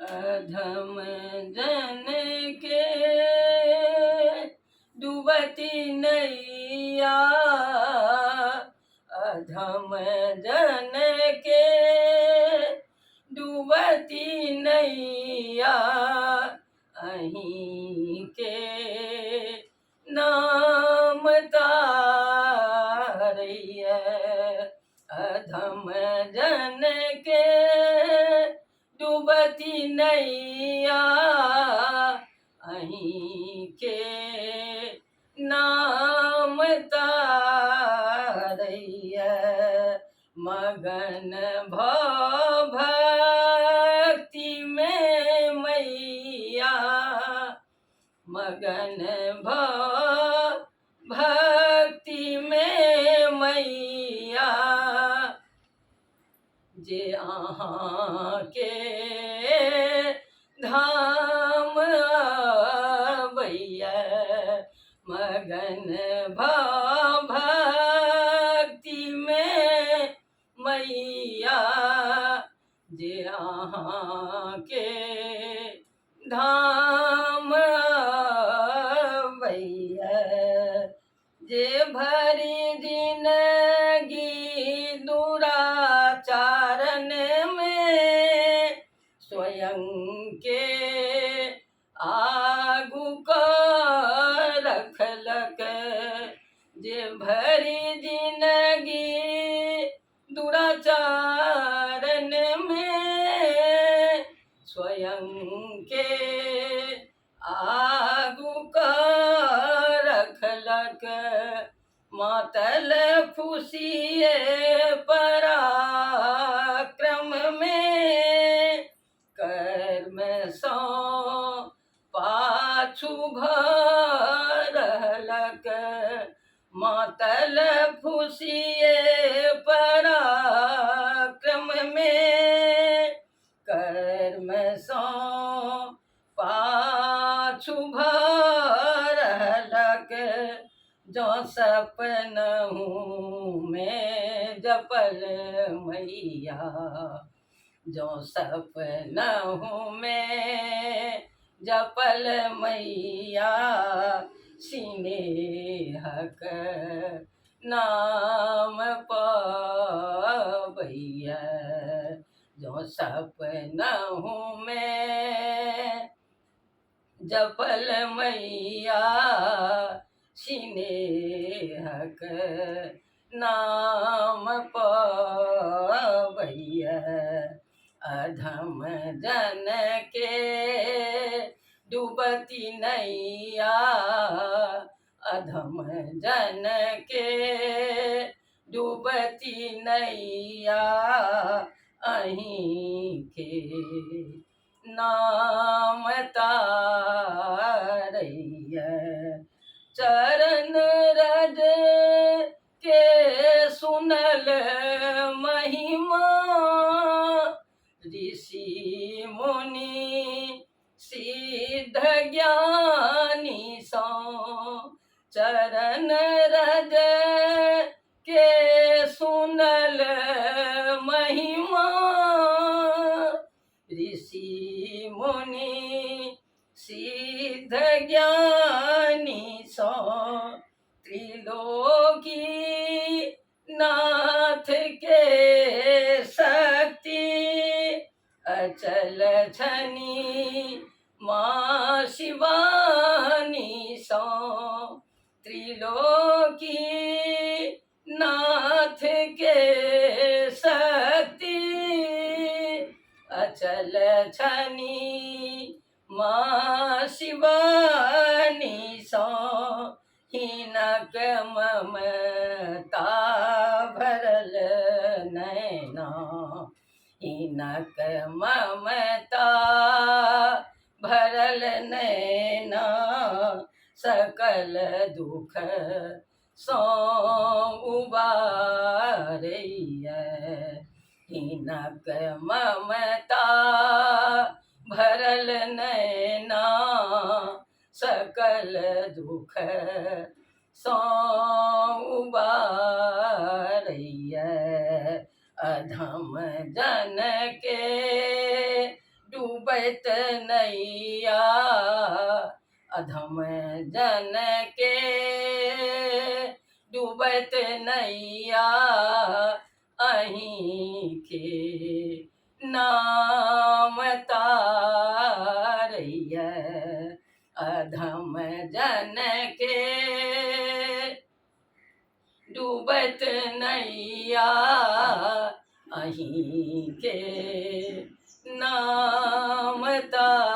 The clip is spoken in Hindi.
अधम जन के डूबती नैया, अधम जन के डूबती नैया, अहीं के नाम तारैया। अधम जन के डूबती नैया, अहीं के नाम तारैया। मगन भव भक्ति में मैया, मगन भव भक्ति में मैया, जे अहाँ के धाम अबैया। मगन भव भक्ति में मैया, जे अहाँ के धाम अबैया। जे भरी जिंदगी दुराचारन में स्वयं के आगू का रखलक। जे भरी जिंदगी दुराचारन में स्वयं के आगू का रखलक। मातल खुशिये पराक्रम में कर्म सौ पाछू भरलक। मातल खुशिये पराक्रम में कर्म सौ पाछू भरलक। जो सपनहु में जपल मैया, जो सपनहु में जपल मैया, सिनेहक नाम पबैया। जो सपनहु में जपल मैया, सिनेहक नाम पबैया। अधम जन के डूबती नैया, अधम जन के डूबती नैया, अहीं के नाम तारैया। चरण रज के सुनल महिमा, ऋषि मुनि सिद्ध ज्ञानी सौ। चरण रज के सुनल महिमा, ऋषि मुनि सिद्ध ज्ञानी सौ। त्रिलोकी नाथ के शक्ति अचल छनी माँ शिवानी सौ। त्रिलोकी नाथ के शक्ति अचल छनी माँ शिवानी सौ। हीनक ममता भरल नैना, हीनक ममता भरल नैना, सकल दुख सौ उबारैया। हीनक ममता भरल नैना, सकल दुख सौ उबारैया। अधम जन के डूबत नैया अधम जन के डूबत नैया अहीं के नाम तारैया अधम जन के डूबत नैया अहीं के नाम तारैया।